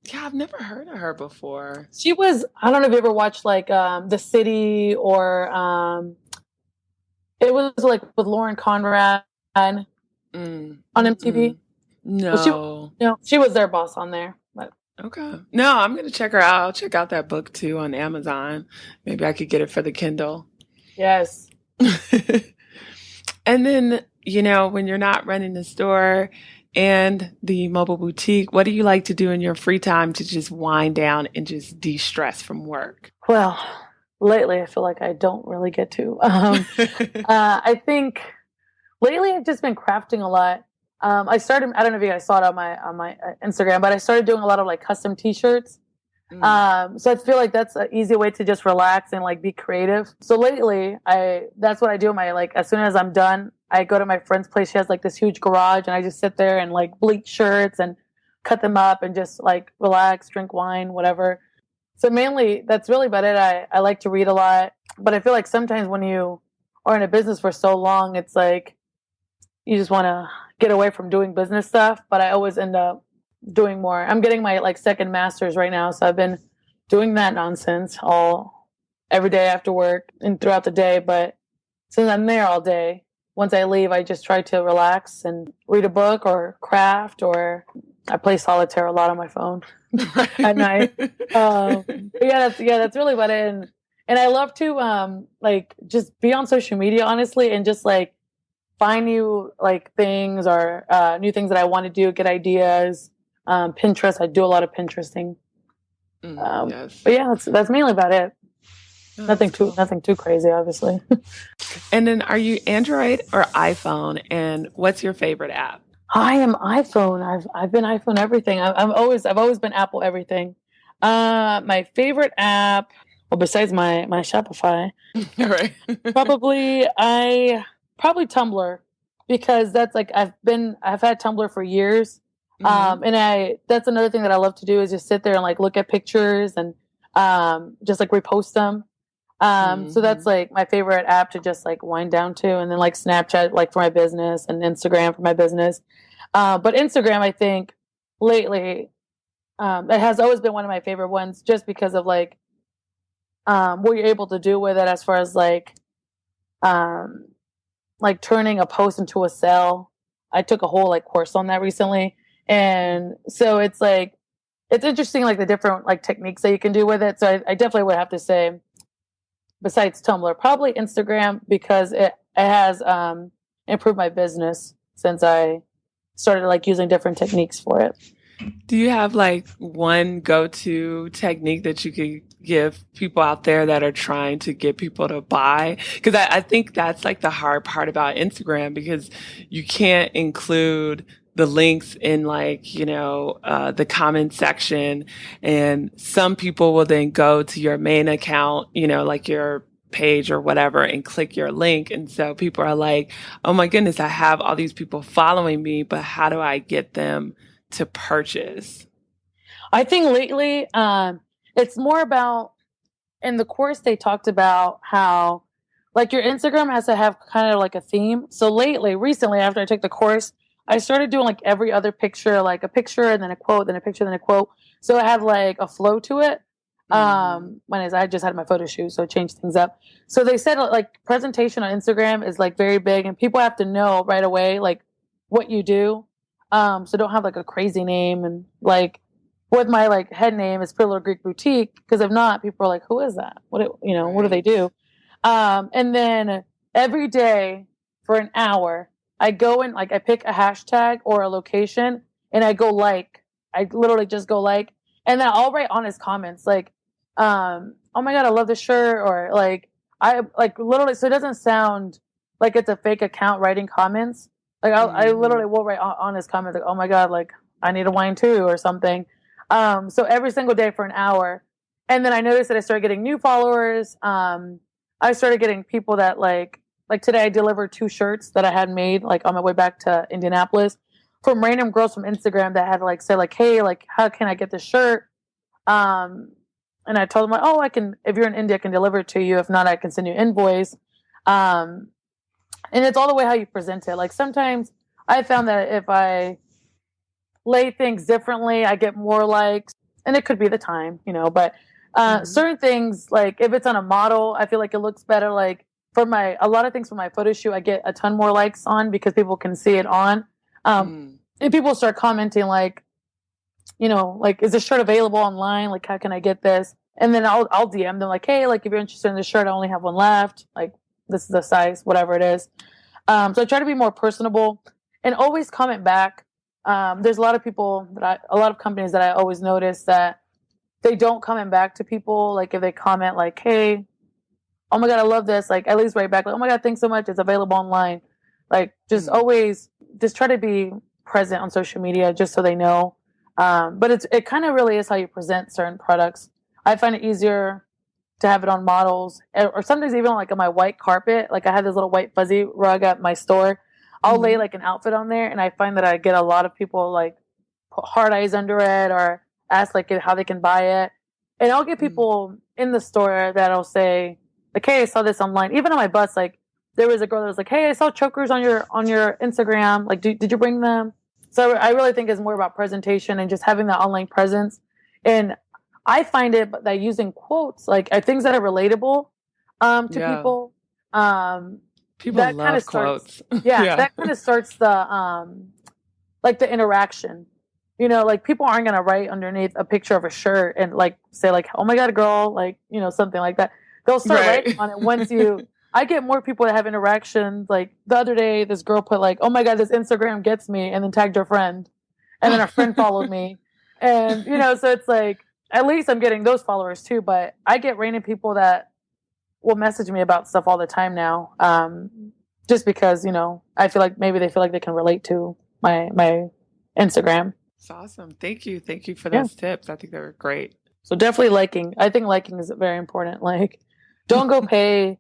Yeah, I've never heard of her before. She was, I don't know if you ever watched like The City, or it was like with Lauren Conrad on MTV. No. She was their boss on there. But Okay. No, I'm gonna check her out. I'll check out that book too on Amazon. Maybe I could get it for the Kindle. yes. And then, when you're not running the store and the mobile boutique, what do you like to do in your free time to just wind down and just de-stress from work? Well, lately I feel like I don't really get to. I think lately I've just been crafting a lot. I started, I don't know if you guys saw it on my Instagram, but I started doing a lot of like custom t-shirts. So I feel like that's an easy way to just relax and like be creative. So lately that's what I do. Like, as soon as I'm done, I go to my friend's place. She has like this huge garage, and I just sit there and like bleach shirts and cut them up and just like relax, drink wine, whatever. So mainly that's really about it. I like to read a lot, but I feel like sometimes when you are in a business for so long, it's like you just want to get away from doing business stuff, but I always end up doing more. I'm getting my like second master's right now, so I've been doing that nonsense every day after work and throughout the day. But since I'm there all day, once I leave, I just try to relax and read a book or craft, or I play solitaire a lot on my phone at night. But that's really about it. And I love to like just be on social media, honestly, and just like find new like things or new things that I want to do, get ideas. Pinterest, I do a lot of Pinteresting. Yes. But yeah, that's mainly about it. Oh, nothing too crazy, obviously. And then, are you Android or iPhone? And what's your favorite app? I am iPhone. I've been iPhone everything. I've always been Apple everything. My favorite app, well, besides my Shopify, Right. probably Tumblr, because that's like I've had Tumblr for years. And that's another thing that I love to do is just sit there and like look at pictures and just like repost them. So that's like my favorite app to just like wind down to, and then like Snapchat like for my business, and Instagram for my business. But Instagram, I think lately, it has always been one of my favorite ones, just because of like what you're able to do with it, as far as like turning a post into a sale. I took a whole like course on that recently. And so it's like, it's interesting, like the different like techniques that you can do with it. So I definitely would have to say, besides Tumblr, probably Instagram, because it has improved my business since I started like using different techniques for it. Do you have like one go-to technique that you could give people out there that are trying to get people to buy? Because I think that's like the hard part about Instagram, because you can't include the links in like, the comment section. And some people will then go to your main account, like your page or whatever, and click your link. And so people are like, oh my goodness, I have all these people following me, but how do I get them to purchase? I think lately, it's more about, in the course they talked about how like your Instagram has to have kind of like a theme. So recently after I took the course, I started doing like every other picture, like a picture and then a quote, then a picture, then a quote. So it had like a flow to it. When I just had my photo shoot, so it changed things up. So they said like presentation on Instagram is like very big, and people have to know right away like what you do. So don't have like a crazy name, and like with my like head name is Pretty Little Greek Boutique, because if not, people are like, who is that? What do they do? And then every day for an hour, I go and like I pick a hashtag or a location, and I literally just go like, and then I'll write honest comments like, oh my God, I love this shirt, or like I like literally, so it doesn't sound like it's a fake account writing comments. Like I literally will write honest comments like, oh my God, like I need a wine too or something. So every single day for an hour. And then I noticed that I started getting new followers. I started getting people that like today I delivered 2 shirts that I had made like on my way back to Indianapolis from random girls from Instagram that had like said like, hey, like how can I get this shirt? And I told them like, oh, I can, if you're in India, I can deliver it to you. If not, I can send you an invoice. And it's all the way how you present it. Like sometimes I found that if I lay things differently, I get more likes, and it could be the time, but certain things, like if it's on a model, I feel like it looks better. Like for a lot of things for my photo shoot, I get a ton more likes on because people can see it on. And people start commenting like, like, is this shirt available online? Like, how can I get this? And then I'll DM them like, hey, like if you're interested in this shirt, I only have one left. Like this is the size, whatever it is. So I try to be more personable and always comment back. There's a lot of a lot of companies that I always notice that they don't comment back to people. Like if they comment like, hey, oh my God, I love this. Like at least write back like, oh my God, thanks so much. It's available online. Like just always just try to be present on social media just so they know. But it kind of really is how you present certain products. I find it easier to have it on models, or sometimes even like on my white carpet. Like I have this little white fuzzy rug at my store. I'll lay like an outfit on there, and I find that I get a lot of people like put heart eyes under it or ask like how they can buy it. And I'll get people in the store that'll say like, hey, I saw this online. Even on my bus, like there was a girl that was like, hey, I saw chokers on your Instagram. Like, did you bring them? So I really think it's more about presentation and just having that online presence. And I find it that using quotes, like things that are relatable to people. People that love kind of quotes. That kind of starts the like the interaction. Like people aren't gonna write underneath a picture of a shirt and like say like, oh my God, girl, like something like that. They'll start writing on it once you. I get more people that have interactions. Like the other day, this girl put like, oh my God, this Instagram gets me, and then tagged her friend. And then her friend followed me. And, so it's like, at least I'm getting those followers too. But I get random people that will message me about stuff all the time now. Just because, I feel like maybe they feel like they can relate to my Instagram. It's awesome. Thank you. Thank you for those tips. I think they were great. So definitely liking. I think liking is very important. Like, don't go pay.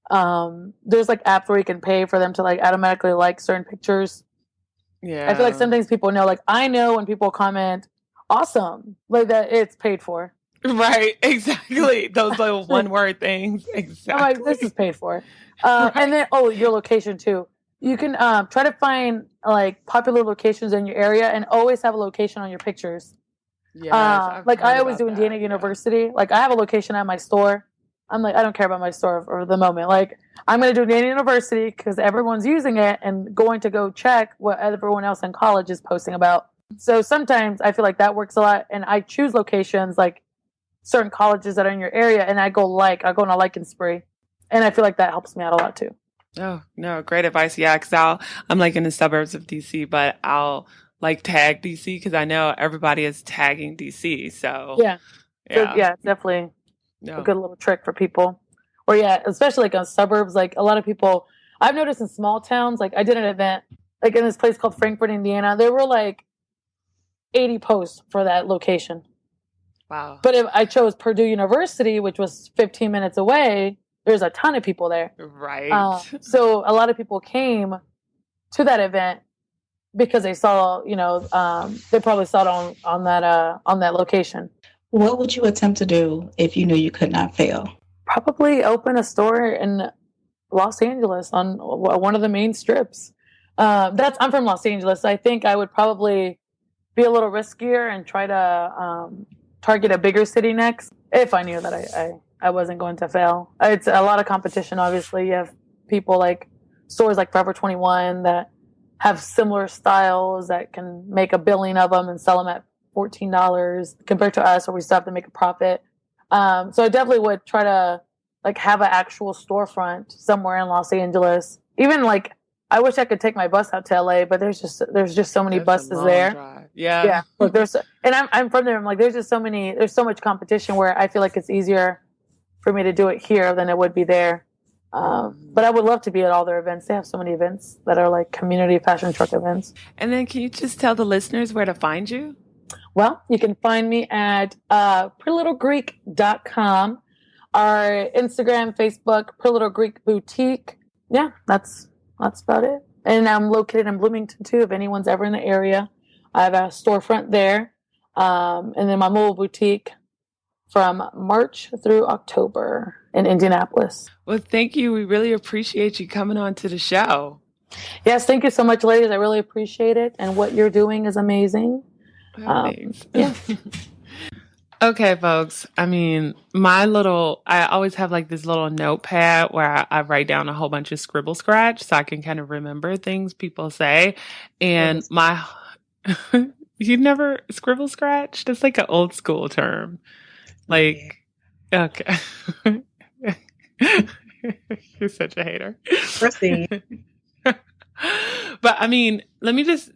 There's like apps where you can pay for them to like automatically like certain pictures. Yeah. I feel like sometimes people know, like I know when people comment awesome, like that it's paid for. Right. Exactly. Those little one word things. Exactly. I'm like, this is paid for. And then, your location too. You can try to find like popular locations in your area and always have a location on your pictures. Yeah. Like I always do Indiana University. Like I have a location at my store. I'm like, I don't care about my store for the moment. Like, I'm going to do Indiana University because everyone's using it and going to go check what everyone else in college is posting about. So sometimes I feel like that works a lot. And I choose locations like certain colleges that are in your area, and I go on a liking spree. And I feel like that helps me out a lot too. Oh, no, great advice. Yeah, because I'm like in the suburbs of DC, but I'll like tag DC because I know everybody is tagging DC. So yeah, definitely. A good little trick for people. Or especially like on suburbs, like a lot of people I've noticed in small towns, like I did an event like in this place called Frankfort, Indiana. There were like 80 posts for that location. Wow. But if I chose Purdue University, which was 15 minutes away, there's a ton of people there. Right. So a lot of people came to that event because they saw, they probably saw it on that location. What would you attempt to do if you knew you could not fail? Probably open a store in Los Angeles on one of the main strips. I'm from Los Angeles. I think I would probably be a little riskier and try to target a bigger city next. if I knew that I wasn't going to fail. It's a lot of competition. Obviously, you have people like stores like Forever 21 that have similar styles that can make a billion of them and sell them at $14 compared to us, where we still have to make a profit. So I definitely would try to like have an actual storefront somewhere in Los Angeles. Even like I wish I could take my bus out to LA, but there's just so many That's a buses long there. drive. Yeah. Yeah. Look, and I'm from there. I'm like, there's so much competition where I feel like it's easier for me to do it here than it would be there. But I would love to be at all their events. They have so many events that are like community fashion truck events. And then can you just tell the listeners where to find you? Well, you can find me at prettylittlegreek.com, our Instagram, Facebook, Pretty Little Greek Boutique. Yeah, that's about it. And I'm located in Bloomington too, if anyone's ever in the area. I have a storefront there. And then my mobile boutique from March through October in Indianapolis. Well, thank you. We really appreciate you coming on to the show. Yes, thank you so much, ladies. I really appreciate it. And what you're doing is amazing. Yeah. Okay, folks. I mean, I always have like this little notepad where I write down a whole bunch of scribble scratch so I can kind of remember things people say. And you never scribble scratch? That's like an old school term. Like, okay. You're such a hater. Proceed. But I mean, let me just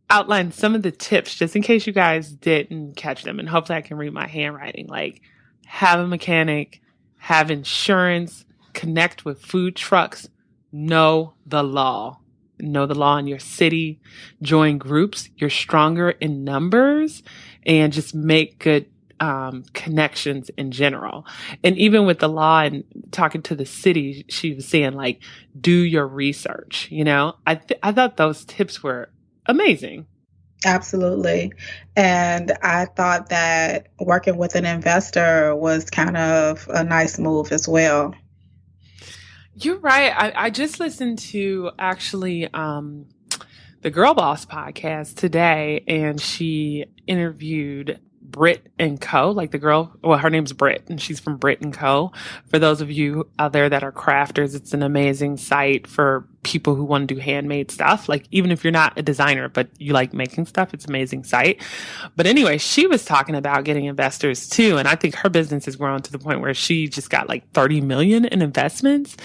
outline some of the tips just in case you guys didn't catch them, and hopefully I can read my handwriting. Like, have a mechanic, have insurance, connect with food trucks, know the law in your city, join groups. You're stronger in numbers, and just make good connections in general. And even with the law and talking to the city, she was saying like, do your research. I thought those tips were amazing. Absolutely. And I thought that working with an investor was kind of a nice move as well. You're right. I just listened to actually the Girlboss podcast today, and she interviewed Brit and Co. Like the girl, well, her name's Brit, and she's from Brit and Co. For those of you out there that are crafters, it's an amazing site for people who want to do handmade stuff. Like, even if you're not a designer, but you like making stuff, it's an amazing site. But anyway, she was talking about getting investors too. And I think her business has grown to the point where she just got like 30 million in investments.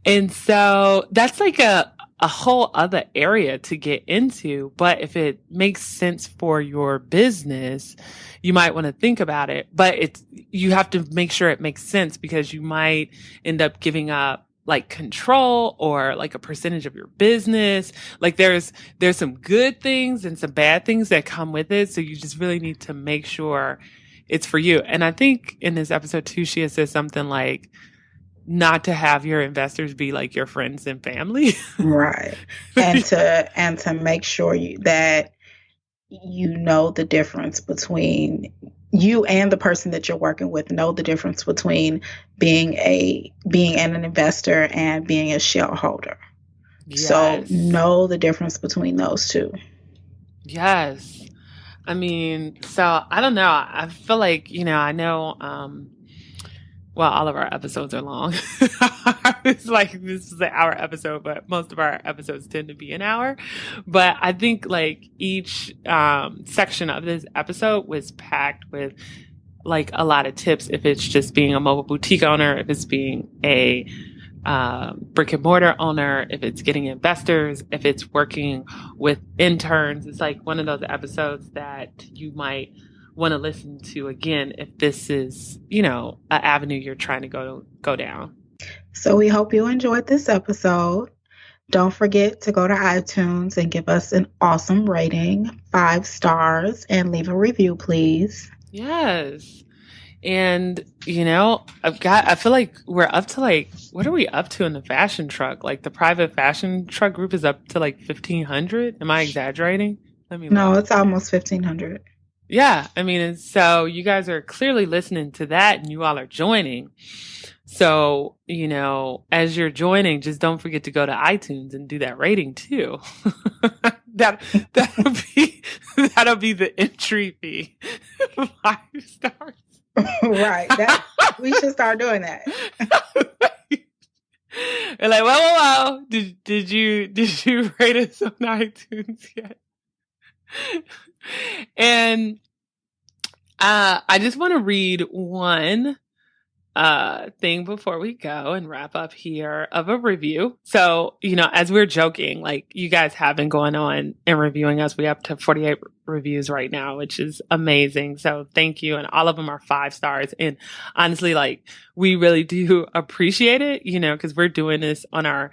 And so that's like a whole other area to get into. But if it makes sense for your business, you might want to think about it. But you have to make sure it makes sense, because you might end up giving up like control or like a percentage of your business. Like there's some good things and some bad things that come with it. So you just really need to make sure it's for you. And I think in this episode too, she has said something like, not to have your investors be like your friends and family. Right. And to make sure that you know the difference between you and the person that you're working with, know the difference between being an investor and being a shareholder. Yes. So know the difference between those two. Yes. I mean, so I don't know. I feel like, I know, well, all of our episodes are long. It's like, this is an hour episode, but most of our episodes tend to be an hour. But I think like each section of this episode was packed with like a lot of tips. If it's just being a mobile boutique owner, if it's being a brick and mortar owner, if it's getting investors, if it's working with interns. It's like one of those episodes that you might want to listen to again if this is, an avenue you're trying to go down. So we hope you enjoyed this episode. Don't forget to go to iTunes and give us an awesome rating, 5 stars, and leave a review, please. Yes. And, I feel like we're up to like, what are we up to in the fashion truck? Like the private fashion truck group is up to like 1,500. Am I exaggerating? No, it's almost 1,500. Yeah. I mean, and so you guys are clearly listening to that and you all are joining. So, as you're joining, just don't forget to go to iTunes and do that rating too. That'll be the entry fee. 5 stars. Right. That we should start doing that. We're like, whoa. Did you rate us on iTunes yet? And I just want to read one thing before we go and wrap up here of a review. So, as we're joking, like you guys have been going on and reviewing us. We up to 48 reviews right now, which is amazing. So thank you. And all of them are 5 stars. And honestly, like we really do appreciate it, because we're doing this on our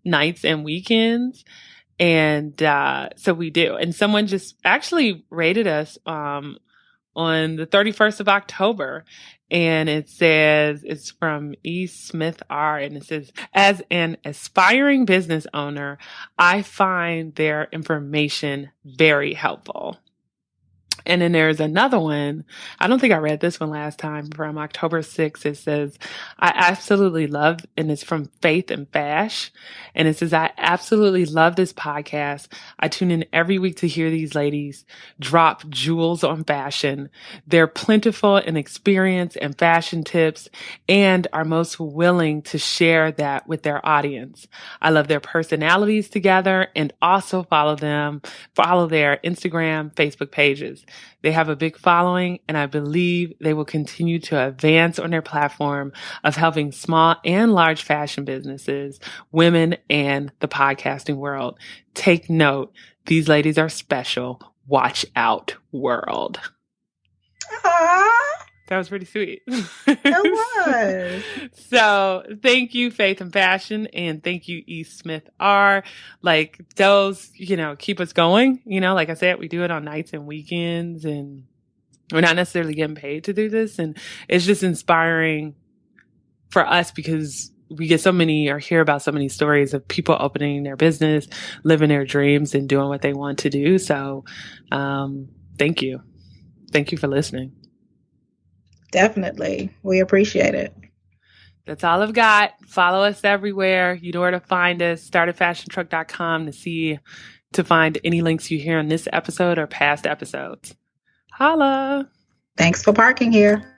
nights and weekends. And so we do. And someone just actually rated us on the 31st of October. And it says, it's from E. Smith R. And it says, as an aspiring business owner, I find their information very helpful. And then there's another one. I don't think I read this one last time, from October 6th. It says, I absolutely love, and it's from Faith and Fash. And it says, I absolutely love this podcast. I tune in every week to hear these ladies drop jewels on fashion. They're plentiful in experience and fashion tips and are most willing to share that with their audience. I love their personalities together and also follow their Instagram, Facebook pages. They have a big following, and I believe they will continue to advance on their platform of helping small and large fashion businesses, women, and the podcasting world. Take note, these ladies are special. Watch out, world. Aww. That was pretty sweet. It was. So thank you, Faith and Fashion, and thank you, E. Smith R. Like those, keep us going. Like I said, we do it on nights and weekends, and we're not necessarily getting paid to do this. And it's just inspiring for us because we get hear about so many stories of people opening their business, living their dreams, and doing what they want to do. So thank you. Thank you for listening. Definitely. We appreciate it. That's all I've got. Follow us everywhere. You know where to find us. StartedFashionTruck.com to find any links you hear on this episode or past episodes. Holla. Thanks for parking here.